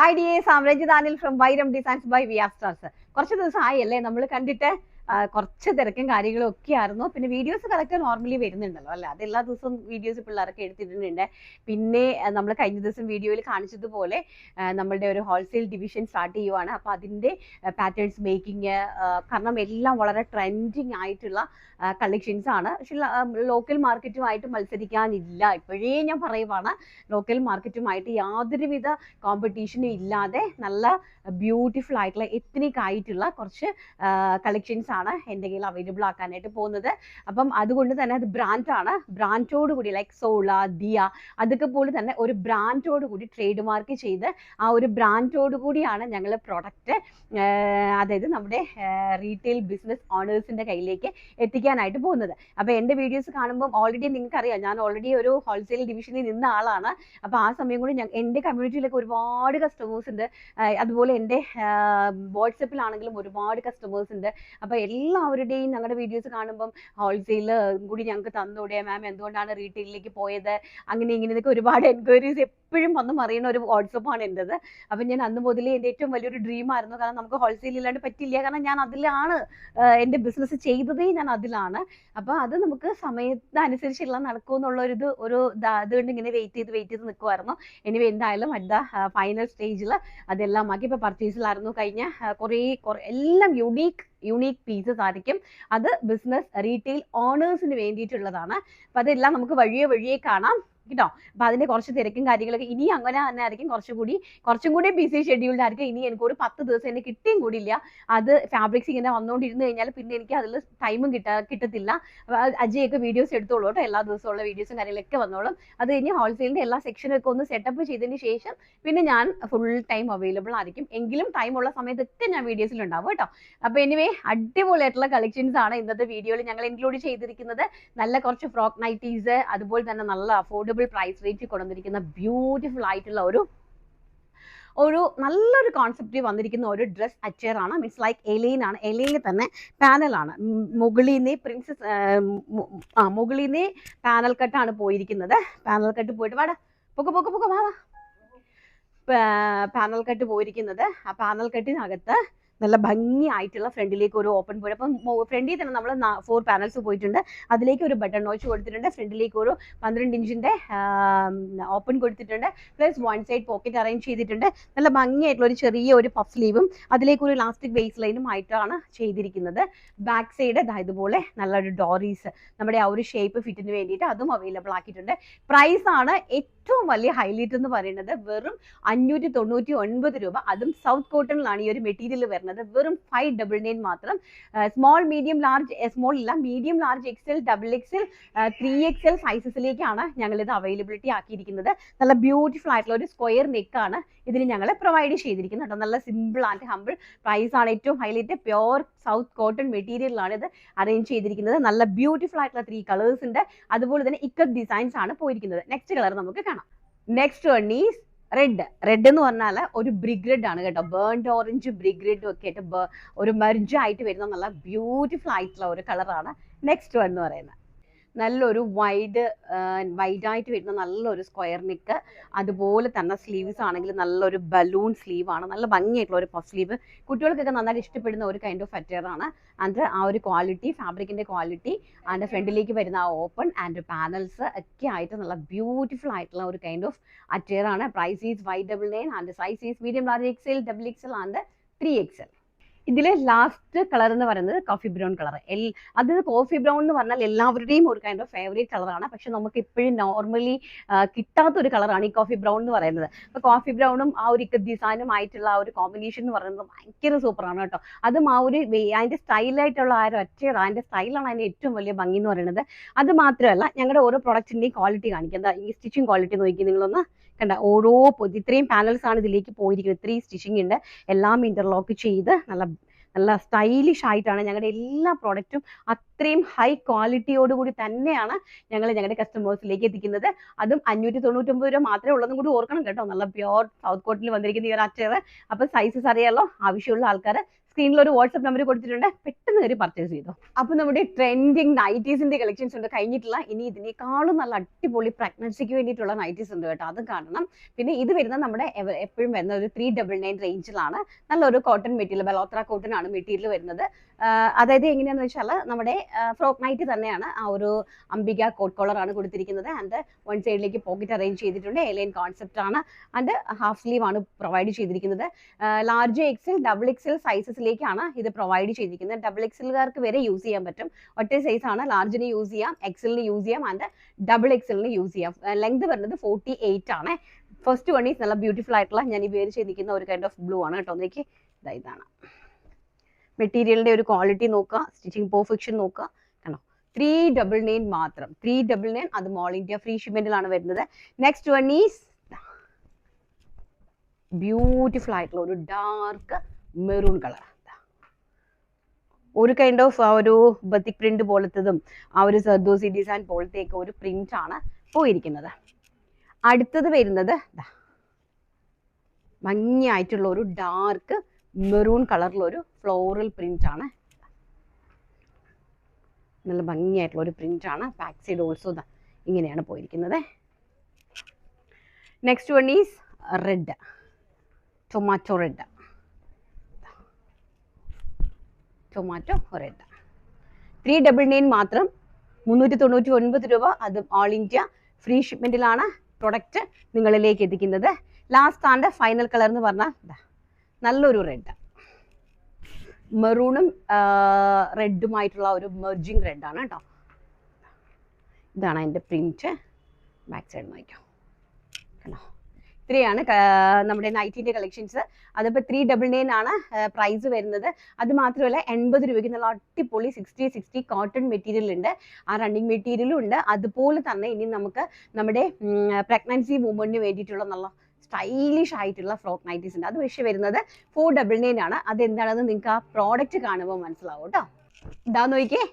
Hi dear, I'm Ranjit from Vyram Designs by VR Stars. കുറച്ച് ദിവസമായല്ലേ നമ്മൾ കണ്ടിട്ട് കുറച്ച് തിരക്കും കാര്യങ്ങളും ഒക്കെ ആയിരുന്നു. പിന്നെ വീഡിയോസ് കറക്റ്റ് നോർമലി വരുന്നുണ്ടല്ലോ അല്ലേ, അത് എല്ലാ ദിവസവും വീഡിയോസ് പിള്ളേരൊക്കെ എടുത്തിട്ടുണ്ട്. പിന്നെ നമ്മൾ കഴിഞ്ഞ ദിവസം വീഡിയോയിൽ കാണിച്ചതുപോലെ നമ്മളുടെ ഒരു ഹോൾസെയിൽ ഡിവിഷൻ സ്റ്റാർട്ട് ചെയ്യുവാണ്. അപ്പോൾ അതിൻ്റെ പാറ്റേൺസ് മേക്കിങ്, കാരണം എല്ലാം വളരെ ട്രെൻഡിങ് ആയിട്ടുള്ള കളക്ഷൻസ് ആണ്. പക്ഷെ ലോക്കൽ മാർക്കറ്റുമായിട്ട് മത്സരിക്കാനില്ല. ഇപ്പോഴേ ഞാൻ പറയുവാണ്, ലോക്കൽ മാർക്കറ്റുമായിട്ട് യാതൊരുവിധ കോമ്പറ്റീഷനും ഇല്ലാതെ നല്ല ബ്യൂട്ടിഫുൾ ആയിട്ടുള്ള എത്നിക് ആയിട്ടുള്ള കുറച്ച് കളക്ഷൻസ് ആണ് എൻ്റെ കയ്യിൽ അവൈലബിൾ ആക്കാനായിട്ട് പോകുന്നത്. അപ്പം അതുകൊണ്ട് തന്നെ അത് ബ്രാൻഡാണ്. ബ്രാൻഡോട് കൂടി ലൈക്ക് സോള, ദിയ, അതൊക്കെ പോലെ തന്നെ ഒരു ബ്രാൻഡോട് കൂടി ട്രേഡ് മാർക്ക് ചെയ്ത് ആ ഒരു ബ്രാൻഡോട് കൂടിയാണ് ഞങ്ങൾ പ്രൊഡക്റ്റ്, അതായത് നമ്മുടെ റീറ്റെയിൽ ബിസിനസ് ഓണേഴ്സിൻ്റെ കയ്യിലേക്ക് എത്തിക്കാനായിട്ട് പോകുന്നത്. അപ്പോൾ എൻ്റെ വീഡിയോസ് കാണുമ്പോൾ ഓൾറെഡി നിങ്ങൾക്കറിയാം, ഞാൻ ഓൾറെഡി ഒരു ഹോൾസെയിൽ ഡിവിഷനിൽ നിന്ന ആളാണ്. അപ്പോൾ ആ സമയം കൂടി എൻ്റെ കമ്മ്യൂണിറ്റിയിലൊക്കെ ഒരുപാട് കസ്റ്റമേഴ്സ് ഉണ്ട്. അതുപോലെ എൻ്റെ വാട്സപ്പിലാണെങ്കിലും ഒരുപാട് കസ്റ്റമേഴ്സ് ഉണ്ട്. അപ്പോൾ എല്ലാവരുടെയും ഞങ്ങളുടെ വീഡിയോസ് കാണുമ്പം ഹോൾസെയിൽ കൂടി ഞങ്ങൾക്ക് തന്നൂടെ മാം, എന്തുകൊണ്ടാണ് റീറ്റെയിലേക്ക് പോയത്, അങ്ങനെ ഇങ്ങനെയൊക്കെ ഒരുപാട് എൻക്വയറീസ് എപ്പോഴും വന്ന് അറിയുന്ന ഒരു വാട്സപ്പാണ് എൻ്റെത്. അപ്പം ഞാൻ അന്ന് മുതലേ എൻ്റെ ഏറ്റവും വലിയൊരു ഡ്രീമായിരുന്നു, കാരണം നമുക്ക് ഹോൾസെയിൽ ഇല്ലാണ്ട് പറ്റില്ല, കാരണം ഞാൻ അതിലാണ് എൻ്റെ ബിസിനസ് ചെയ്തതേ, ഞാൻ അതിലാണ്. അപ്പോൾ അത് നമുക്ക് സമയത്തിനനുസരിച്ചുള്ള നടക്കുമെന്നുള്ളൊരിത് അതുകൊണ്ട് ഇങ്ങനെ വെയിറ്റ് ചെയ്ത് നിൽക്കുമായിരുന്നു. എനിവേ എന്തായാലും അറ്റ് ദ ഫൈനൽ സ്റ്റേജിൽ അതെല്ലാം ആക്കി. ഇപ്പോൾ പർച്ചേസിലായിരുന്നു കഴിഞ്ഞ കുറേ എല്ലാം യൂണീക്ക് പീസസ് ആയിരിക്കും. അത് ബിസിനസ് റീറ്റെയിൽ ഓണേഴ്സിന് വേണ്ടിയിട്ടുള്ളതാണ്. അപ്പം അതെല്ലാം നമുക്ക് വഴിയെ കാണാം കേട്ടോ. അപ്പം അതിൻ്റെ കുറച്ച് തിരക്കും കാര്യങ്ങളൊക്കെ ഇനി അങ്ങനെ തന്നെ ആയിരിക്കും. കുറച്ചും കൂടി ബിസി ഷെഡ്യൂൾഡ് ആയിരിക്കും. ഇനി എനിക്കൊരു 10 ദിവസം എന്നെ കിട്ടിയും കൂടിയില്ല. അത് ഫാബ്രിക്സ് ഇങ്ങനെ വന്നുകൊണ്ടിരുന്ന് കഴിഞ്ഞാൽ പിന്നെ എനിക്ക് അതിൽ ടൈമും കിട്ടത്തില്ല. അജയൊക്കെ വീഡിയോസ് എടുത്തോളൂ കേട്ടോ, എല്ലാ ദിവസമുള്ള വീഡിയോസും കാര്യങ്ങളൊക്കെ വന്നോളും. അത് കഴിഞ്ഞ് ഹോൾസെയിലിൻ്റെ എല്ലാ സെക്ഷനൊക്കെ ഒന്ന് സെറ്റപ്പ് ചെയ്തതിന് ശേഷം പിന്നെ ഞാൻ ഫുൾ ടൈം അവൈലബിൾ ആയിരിക്കും. എങ്കിലും ടൈമുള്ള സമയത്തൊക്കെ ഞാൻ വീഡിയോസിലുണ്ടാവും കേട്ടോ. അപ്പോൾ എനിവേ അടിപൊളിയായിട്ടുള്ള കളക്ഷൻസ് ആണ് ഇന്നത്തെ വീഡിയോയിൽ ഞങ്ങൾ ഇൻക്ലൂഡ് ചെയ്തിരിക്കുന്നത്. നല്ല കുറച്ച് ഫ്രോക്ക് നൈറ്റീസ്, അതുപോലെ തന്നെ നല്ല അഫോർഡബിൾ പ്രൈസ് റേഞ്ചിൽ കൊണ്ടുവന്നിരിക്കുന്ന ബ്യൂട്ടിഫുൾ ആയിട്ടുള്ള ഒരു നല്ലൊരു കോൺസെപ്റ്റ് വന്നിരിക്കുന്ന ഒരു ഡ്രസ് അച്ചയർ ആണ്. മീൻസ് ലൈക്ക് എലൈൻ ആണ്. എലൈനിൽ തന്നെ പാനലാണ്. മുകളിൽ നിന്ന് പാനൽ കട്ടാണ് പോയിരിക്കുന്നത്. പാനൽ കട്ട് പോയിട്ട് പൊക്കെ വാ പാനൽ കട്ട് പോയിരിക്കുന്നത്. ആ പാനൽ കട്ടിനകത്ത് നല്ല ഭംഗിയായിട്ടുള്ള ഫ്രണ്ടിലേക്ക് ഒരു ഓപ്പൺ പോയി. അപ്പം ഫ്രണ്ടിൽ തന്നെ നമ്മൾ 4 പാനൽസ് പോയിട്ടുണ്ട്. അതിലേക്ക് ഒരു ബട്ടൺ നോച്ച് കൊടുത്തിട്ടുണ്ട്. ഫ്രണ്ടിലേക്ക് ഒരു 12 ഇഞ്ചിൻ്റെ ഓപ്പൺ കൊടുത്തിട്ടുണ്ട്. പ്ലസ് 1 സൈഡ് പോക്കറ്റ് അറേഞ്ച് ചെയ്തിട്ടുണ്ട്. നല്ല ഭംഗിയായിട്ടുള്ള ഒരു ചെറിയ ഒരു പഫ് സ്ലീവും അതിലേക്ക് ഒരു ഇലാസ്റ്റിക് ബേസ് ലൈനും ആയിട്ടാണ് ചെയ്തിരിക്കുന്നത്. ബാക്ക് സൈഡ് ഇതുപോലെ നല്ലൊരു ഡോറീസ്, നമ്മുടെ ആ ഒരു ഷേപ്പ് ഫിറ്റിന് വേണ്ടിയിട്ട് അതും അവൈലബിൾ ആക്കിയിട്ടുണ്ട്. പ്രൈസ് ആണ് ഏറ്റവും വലിയ ഹൈലൈറ്റ് എന്ന് പറയുന്നത് വെറും 599 രൂപ. അതും സൗത്ത് കോട്ടണിലാണ് ഈ ഒരു മെറ്റീരിയൽ വരുന്നത്. വെറും 599 മാത്രം. സ്മോൾ, മീഡിയം, ലാർജ്, സ്മോൾ ഇല്ല, medium, large, XL, XXL, 3XL സൈസസിലേക്കാണ് ഞങ്ങളിത് അവൈലബിലിറ്റി ആക്കിയിരിക്കുന്നത്. നല്ല ബ്യൂട്ടിഫുൾ ആയിട്ടുള്ള ഒരു സ്ക്വയർ നെക്കാണ് ഇതിന് ഞങ്ങൾ പ്രൊവൈഡ് ചെയ്തിരിക്കുന്നത് കേട്ടോ. നല്ല സിമ്പിൾ ആൻഡ് ഹമ്പിൾ പ്രൈസ് ആണ് ഏറ്റവും ഹൈലൈറ്റ്. പ്യോർ സൗത്ത് കോട്ടൺ മെറ്റീരിയലാണ് ഇത് അറേഞ്ച് ചെയ്തിരിക്കുന്നത്. നല്ല ബ്യൂട്ടിഫുൾ ആയിട്ടുള്ള 3 കളേഴ്സ് ഉണ്ട്. അതുപോലെ തന്നെ ഇക്കത്ത് ഡിസൈൻസ് ആണ് പോയിരിക്കുന്നത്. നെക്സ്റ്റ് കളർ നമുക്ക് കാണാം. നെക്സ്റ്റ് വൺ ഈസ് റെഡ് എന്ന് പറഞ്ഞാൽ ഒരു ബ്രിഗ് റെഡ് ആണ് കേട്ടോ. ബേൺഡ് ഓറഞ്ച് ബ്രിഗ് റെഡും ഒക്കെ ആയിട്ട് ഒരു മെർജ് ആയിട്ട് വരുന്ന നല്ല ബ്യൂട്ടിഫുൾ ആയിട്ടുള്ള ഒരു കളറാണ് നെക്സ്റ്റ് വൺ എന്ന് പറയുന്നത്. നല്ലൊരു വൈഡായിട്ട് വരുന്ന നല്ലൊരു സ്ക്വയർ നെക്ക്, അതുപോലെ തന്നെ സ്ലീവ്സ് ആണെങ്കിൽ നല്ലൊരു ബലൂൺ സ്ലീവാണ്. നല്ല ഭംഗിയായിട്ടുള്ള ഒരു പഫ് സ്ലീവ്. കുട്ടികൾക്കൊക്കെ നന്നായിട്ട് ഇഷ്ടപ്പെടുന്ന ഒരു കൈൻഡ് ഓഫ് അറ്റയറാണ്. ആൻഡ് ആ ഒരു ക്വാളിറ്റി, ഫാബ്രിക്കിൻ്റെ ക്വാളിറ്റി, ആൻഡ് ഫ്രണ്ടിലേക്ക് വരുന്ന ആ ഓപ്പൺ ആൻഡ് പാനൽസ് ഒക്കെ ആയിട്ട് നല്ല ബ്യൂട്ടിഫുൾ ആയിട്ടുള്ള ഒരു കൈൻഡ് ഓഫ് അറ്റയറാണ്. Price is 599 and size is medium, large, XL, XXL and 3XL. ഇതിലെ ലാസ്റ്റ് കളർ എന്ന് പറയുന്നത് കോഫി ബ്രൗൺ കളർ. അത് കോഫി ബ്രൗൺ എന്ന് പറഞ്ഞാൽ എല്ലാവരുടെയും ഒരു കൈൻഡ് ഓഫ് ഫേവറേറ്റ് കളറാണ്. പക്ഷെ നമുക്ക് ഇപ്പോഴും നോർമലി കിട്ടാത്തൊരു കളറാണ് ഈ കോഫി ബ്രൗൺ എന്ന് പറയുന്നത്. അപ്പോൾ കോഫി ബ്രൗണും ആ ഒരു ഡിസൈനും ആയിട്ടുള്ള ആ ഒരു കോമ്പിനേഷൻ എന്ന് പറയുന്നത് ഭയങ്കര സൂപ്പറാണ് കേട്ടോ. അതും ആ ഒരു അതിൻ്റെ സ്റ്റൈലായിട്ടുള്ള ആ ഒരു അതിൻ്റെ സ്റ്റൈലാണ് അതിൻ്റെ ഏറ്റവും വലിയ ഭംഗി എന്ന് പറയുന്നത്. അത് മാത്രമല്ല, ഞങ്ങളുടെ ഓരോ പ്രൊഡക്റ്റിൻ്റെയും ക്വാളിറ്റി കാണിക്കുക. എന്താ ഈ സ്റ്റിച്ചിങ് ക്വാളിറ്റി നോക്കി നിങ്ങളൊന്ന് കണ്ട. ഓരോ ഇത്രയും പാനൽസ് ആണ് ഇതിലേക്ക് പോയിരിക്കുന്നത്. 3 സ്റ്റിച്ചിങ് ഉണ്ട്. എല്ലാം ഇന്റർലോക്ക് ചെയ്ത് നല്ല സ്റ്റൈലിഷ് ആയിട്ടാണ് ഞങ്ങളുടെ എല്ലാ പ്രോഡക്റ്റും അത്രയും ഹൈ ക്വാളിറ്റിയോടുകൂടി തന്നെയാണ് ഞങ്ങളുടെ കസ്റ്റമേഴ്സിലേക്ക് എത്തിക്കുന്നത്. അതും 599 രൂപ മാത്രമേ ഉള്ളതും കൂടി ഓർക്കണം കേട്ടോ. നല്ല പ്യോർ സൗത്ത് കോട്ടണിൽ വന്നിരിക്കുന്ന ഈ ഒരു അറ്റയർ. അപ്പോൾ സൈസസ് അറിയാമല്ലോ, ആവശ്യമുള്ള ആൾക്കാർ സ്ക്രീനിൽ ഒരു വാട്സ്ആപ്പ് നമ്പർ കൊടുത്തിട്ടുണ്ട്, പെട്ടെന്ന് കയറി പർച്ചേസ് ചെയ്തോ. അപ്പോൾ നമ്മുടെ ട്രെൻഡിങ് നൈറ്റീസിന്റെ കളക്ഷൻസ് ഉണ്ട്, കഴിഞ്ഞിട്ടില്ല. ഇനി ഇതിനേക്കാളും നല്ല അടിപൊളി പ്രഗ്നൻസിക്ക് വേണ്ടിയിട്ടുള്ള നൈറ്റീസ് ഉണ്ട് കേട്ടോ, അതും കാണണം. പിന്നെ ഇത് വരുന്നത് നമ്മുടെ എപ്പോഴും വരുന്ന ഒരു 399 റേഞ്ചിലാണ്. നല്ലൊരു കോട്ടൺ മെറ്റീരിയൽ, ബലോത്ര കോട്ടൺ ആണ് മെറ്റീരിയൽ വരുന്നത്. അതായത് എങ്ങനെയാണെന്ന് വെച്ചാൽ നമ്മുടെ ഫ്രോക്ക് നൈറ്റ് തന്നെയാണ്. ആ ഒരു അംബിക കോട്ട് കോളർ ആണ് കൊടുത്തിരിക്കുന്നത്. ആൻഡ് വൺ സൈഡിലേക്ക് പോക്കറ്റ് അറേഞ്ച് ചെയ്തിട്ടുണ്ട്. എലൈൻ കോൺസെപ്റ്റ് ആണ്. ആൻഡ് ഹാഫ് സ്ലീവ് ആണ് പ്രൊവൈഡ് ചെയ്തിരിക്കുന്നത്. ലാർജ് എക്സൽ, ഡബിൾ എക്സൽ സൈസസിലേക്കാണ് ഇത് പ്രൊവൈഡ് ചെയ്തിരിക്കുന്നത്. ഡബിൾ എക്സലുകാർക്ക് വരെ യൂസ് ചെയ്യാൻ പറ്റും. ഒറ്റ സൈസ് ആണ്. ലാർജിന് യൂസ് ചെയ്യാം, എക്സലിന് യൂസ് ചെയ്യാം, ആൻഡ് ഡബിൾ എക്സലിന് യൂസ് ചെയ്യാം. ലെങ്ത് വരുന്നത് 48 ആണ്. ഫസ്റ്റ് വൺ ഈസ് നല്ല ബ്യൂട്ടിഫുൾ ആയിട്ടുള്ള, ഞാൻ ഈ വേർ ചെയ്തിരിക്കുന്ന ഒരു കൈൻഡ് ഓഫ് ബ്ലൂ ആണ് കേട്ടോ. ഒന്നേക്ക് ഇതാണ് മെറ്റീരിയലിന്റെ ഒരു ക്വാളിറ്റി നോക്കുക, സ്റ്റിച്ചിങ് പെർഫെക്ഷൻ നോക്കുക. കണ്ടോ, 399 മാത്രം, 399. അത് ഓൾ ഇന്ത്യ ഫ്രീ ഷിപ്മെന്റിലാണ് വരുന്നത്. നെക്സ്റ്റ് വൺ ഈസ് ബ്യൂട്ടിഫുൾ ആയിട്ടുള്ള ഒരു ഡാർക്ക് മെറൂൺ കളർ. ഒരു കൈൻഡ് ഓഫ് ആ ഒരു ബത്തിക് പ്രിന്റ് പോലത്തതും ആ ഒരു സർദോസി ഡിസൈൻ പോലത്തെയൊക്കെ ഒരു പ്രിന്റ് ആണ് പോയിരിക്കുന്നത്. അടുത്തത് വരുന്നത് ഭംഗിയായിട്ടുള്ള ഒരു ഡാർക്ക് മെറൂൺ കളറിലൊരു ഫ്ലോറൽ പ്രിന്റ് ആണ്. നല്ല ഭംഗിയായിട്ടുള്ള ഒരു പ്രിന്റ് ആണ്. ബാക്ക് സൈഡ് ഓൾസോ ഇങ്ങനെയാണ് പോയിരിക്കുന്നത്. Next one is red, tomato red, tomato red. 399 മാത്രം, 399 രൂപ. അത് ഓൾ ഇന്ത്യ ഫ്രീ ഷിപ്മെന്റിലാണ് പ്രൊഡക്റ്റ് നിങ്ങളിലേക്ക് എത്തിക്കുന്നത്. ലാസ്റ്റ് ആൻഡ് ഫൈനൽ കളർ എന്ന് പറഞ്ഞാൽ നല്ലൊരു റെഡ്, മെറൂണും റെഡുമായിട്ടുള്ള ഒരു മെർജിങ് റെഡ് ആണ് കേട്ടോ. ഇതാണ് അതിൻ്റെ പ്രിന്റ്. ബാക്ക് സൈഡ് നോക്കാം. ഇത്രയാണ് നമ്മുടെ നൈറ്റിന്റെ കളക്ഷൻസ്. അതിപ്പോൾ 399 ആണ് പ്രൈസ് വരുന്നത്. അത് മാത്രമല്ല 80 രൂപയ്ക്ക് നല്ല അടിപൊളി 60 കോട്ടൺ മെറ്റീരിയൽ ഉണ്ട്. ആ റണ്ണിങ് മെറ്റീരിയലും ഉണ്ട്. അതുപോലെ തന്നെ ഇനി നമുക്ക് നമ്മുടെ പ്രഗ്നൻസി വുമണിന് വേണ്ടിയിട്ടുള്ള നല്ല സ്റ്റൈലിഷ് ആയിട്ടുള്ള ഫ്രോക്ക് നൈറ്റീസ് ഉണ്ട്. അത് പക്ഷേ വരുന്നത് 499 ആണ്. അതെന്താണെന്ന് നിങ്ങൾക്ക് ആ പ്രോഡക്റ്റ് കാണുമ്പോൾ മനസ്സിലാവും കേട്ടോ. ഇതാ നോക്കിയേ,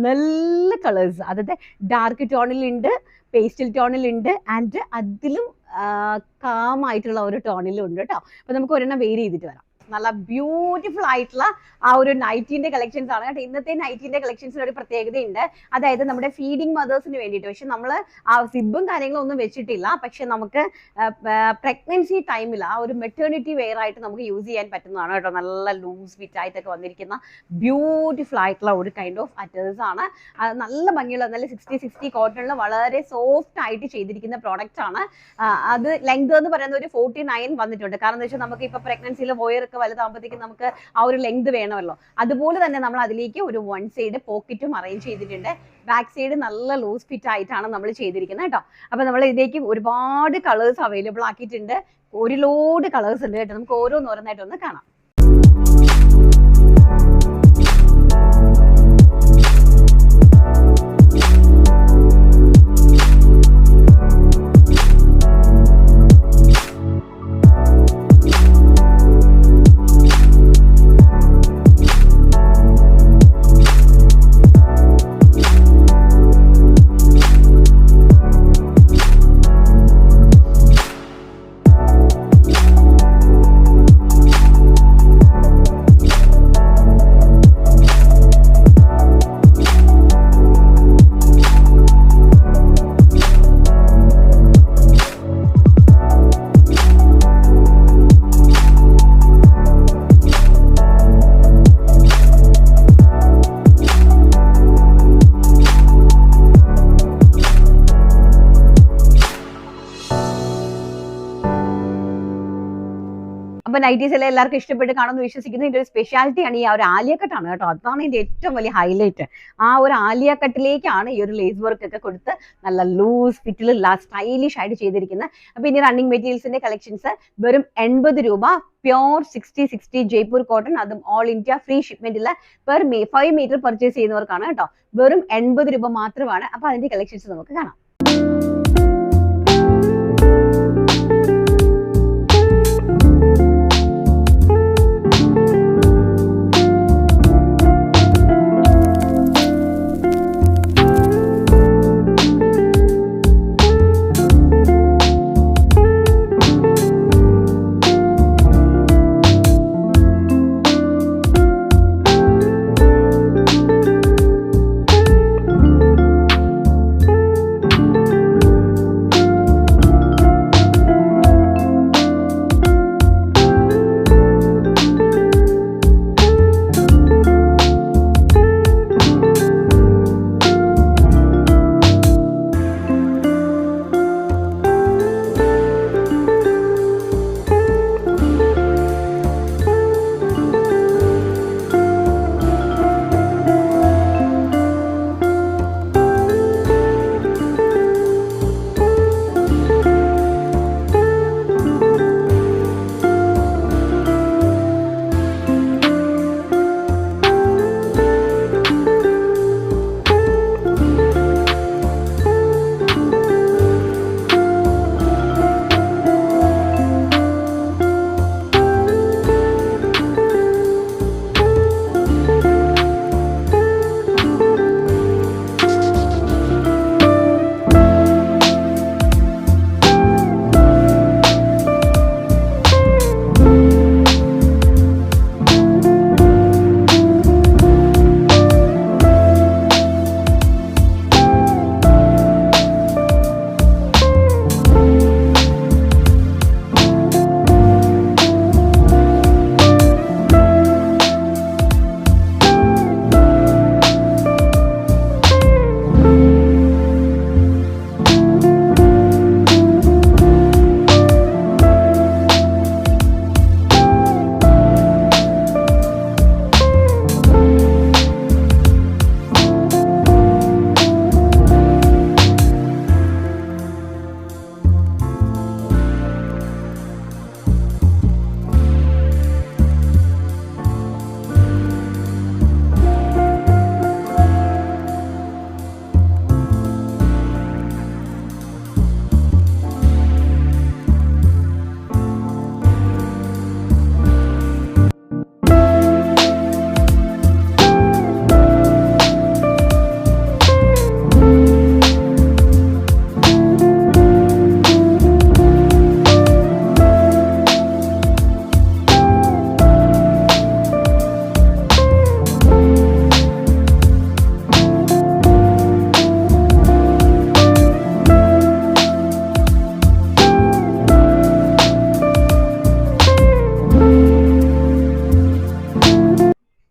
നല്ല കളേഴ്സ്. അതായത് ഡാർക്ക് ടോണിലുണ്ട്, പേസ്റ്റൽ ടോണിലുണ്ട്, ആൻഡ് അതിലും കാമായിട്ടുള്ള ഒരു ടോണിലും ഉണ്ട് കേട്ടോ. അപ്പൊ നമുക്ക് ഒരെണ്ണം വെയർ ചെയ്തിട്ട് വരാം. നല്ല ബ്യൂട്ടിഫുൾ ആയിട്ടുള്ള ആ ഒരു നൈറ്റിന്റെ കളക്ഷൻസ് ആണ് കേട്ടോ. ഇന്നത്തെ നൈറ്റിന്റെ കളക്ഷൻസിന് ഒരു പ്രത്യേകതയുണ്ട്. അതായത് നമ്മുടെ ഫീഡിങ് മദേഴ്സിന് വേണ്ടിയിട്ട്. പക്ഷെ നമ്മൾ ആ സിബും കാര്യങ്ങളും ഒന്നും വെച്ചിട്ടില്ല. പക്ഷെ നമുക്ക് പ്രഗ്നൻസി ടൈമിൽ ആ ഒരു മെറ്റേണിറ്റി വെയർ ആയിട്ട് നമുക്ക് യൂസ് ചെയ്യാൻ പറ്റുന്നതാണ് കേട്ടോ. നല്ല ലൂസ് ഫിറ്റ് ആയിട്ടൊക്കെ വന്നിരിക്കുന്ന ബ്യൂട്ടിഫുൾ ആയിട്ടുള്ള ഒരു കൈൻഡ് ഓഫ് അറ്റേഴ്സ് ആണ്. നല്ല ഭംഗിയുള്ള, നല്ല 60 കോട്ടണിൽ വളരെ സോഫ്റ്റ് ആയിട്ട് ചെയ്തിരിക്കുന്ന പ്രോഡക്റ്റ് ആണ്. അത് ലെങ്ത് എന്ന് പറയുന്നത് ഒരു 49 വന്നിട്ടുണ്ട്. കാരണം എന്താ വെച്ചാൽ നമുക്ക് ഇപ്പൊ പ്രഗ്നൻസിയിൽ വോയറൊക്കെ വലുതാകുമ്പോഴത്തേക്കും നമുക്ക് ആ ഒരു ലെങ്ത് വേണമല്ലോ. അതുപോലെ തന്നെ നമ്മൾ അതിലേക്ക് ഒരു വൺ സൈഡ് പോക്കറ്റും അറേഞ്ച് ചെയ്തിട്ടുണ്ട്. ബാക്ക് സൈഡ് നല്ല ലൂസ് ഫിറ്റ് ആയിട്ടാണ് നമ്മൾ ചെയ്തിരിക്കുന്നത് കേട്ടോ. അപ്പൊ നമ്മൾ ഇതിലേക്ക് ഒരുപാട് കളേഴ്സ് അവൈലബിൾ ആക്കിയിട്ടുണ്ട്. ഒരു ലോഡ് കളേഴ്സ് ഉണ്ട് കേട്ടോ. നമുക്ക് ഓരോന്നോരോന്നായിട്ട് ഒന്ന് കാണാം. അപ്പൊ നൈറ്റീസ് എല്ലാം എല്ലാവർക്കും ഇഷ്ടപ്പെട്ട് കാണുമെന്ന് വിശ്വസിക്കുന്നു. ഇതിന്റെ ഒരു സ്പെഷ്യാലിറ്റി ആണ് ഈ ഒരു ആലിയ കട്ടാണ് കേട്ടോ. അതാണ് ഇതിന്റെ ഏറ്റവും വലിയ ഹൈലൈറ്റ്. ആ ഒരു ആലിയ കട്ടിലേക്കാണ് ഈ ഒരു ലേസ് വർക്ക് ഒക്കെ കൊടുത്ത് നല്ല ലൂസ് ഫിറ്റിൽ സ്റ്റൈലിഷ് ആയിട്ട് ചെയ്തിരിക്കുന്നത്. അപ്പൊ ഇനി റണ്ണിങ് മെറ്റീരിയൽസിന്റെ കളക്ഷൻസ് വെറും 80 രൂപ. പ്യോർ 60 ജയ്പൂർ കോട്ടൺ, അതും ഓൾ ഇന്ത്യ ഫ്രീ ഷിപ്മെന്റിൽ പെർ 5 മീറ്റർ പർച്ചേസ് ചെയ്യുന്നവർക്കാണ് കേട്ടോ. വെറും 80 രൂപ മാത്രമാണ്. അപ്പൊ അതിന്റെ കളക്ഷൻസ് നമുക്ക് കാണാം.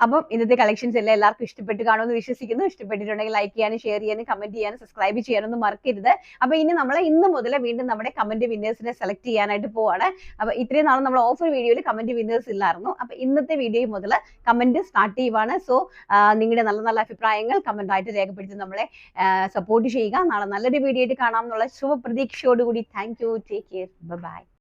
അപ്പം ഇന്നത്തെ കളക്ഷൻസ് എല്ലാം എല്ലാവർക്കും ഇഷ്ടപ്പെട്ട് കാണുമെന്ന് വിശ്വസിക്കുന്നു. ഇഷ്ടപ്പെട്ടിട്ടുണ്ടെങ്കിൽ ലൈക്ക് ചെയ്യാനും ഷെയർ ചെയ്യാനും കമന്റ് ചെയ്യാനും സബ്സ്ക്രൈബ് ചെയ്യാനൊന്നും മറക്കരുത്. അപ്പൊ ഇന്ന് മുതൽ വീണ്ടും നമ്മുടെ കമന്റ് വിന്നേഴ്സിനെ സെലക്ട് ചെയ്യാനായിട്ട് പോവാണ്. അപ്പൊ ഇത്രയും നാളും നമ്മൾ ഓഫർ വീഡിയോയിൽ കമന്റ് വിന്നേഴ്സ് ഇല്ലായിരുന്നു. അപ്പൊ ഇന്നത്തെ വീഡിയോ മുതൽ കമന്റ് സ്റ്റാർട്ട് ചെയ്യുവാണ്. സോ നിങ്ങളുടെ നല്ല നല്ല അഭിപ്രായങ്ങൾ കമന്റ് ആയിട്ട് രേഖപ്പെടുത്തി നമ്മളെ സപ്പോർട്ട് ചെയ്യുക. നാളെ നല്ലൊരു വീഡിയോ ആയിട്ട് കാണാം എന്നുള്ള ശുഭപ്രതീക്ഷയോടുകൂടി thank you. Take care. By.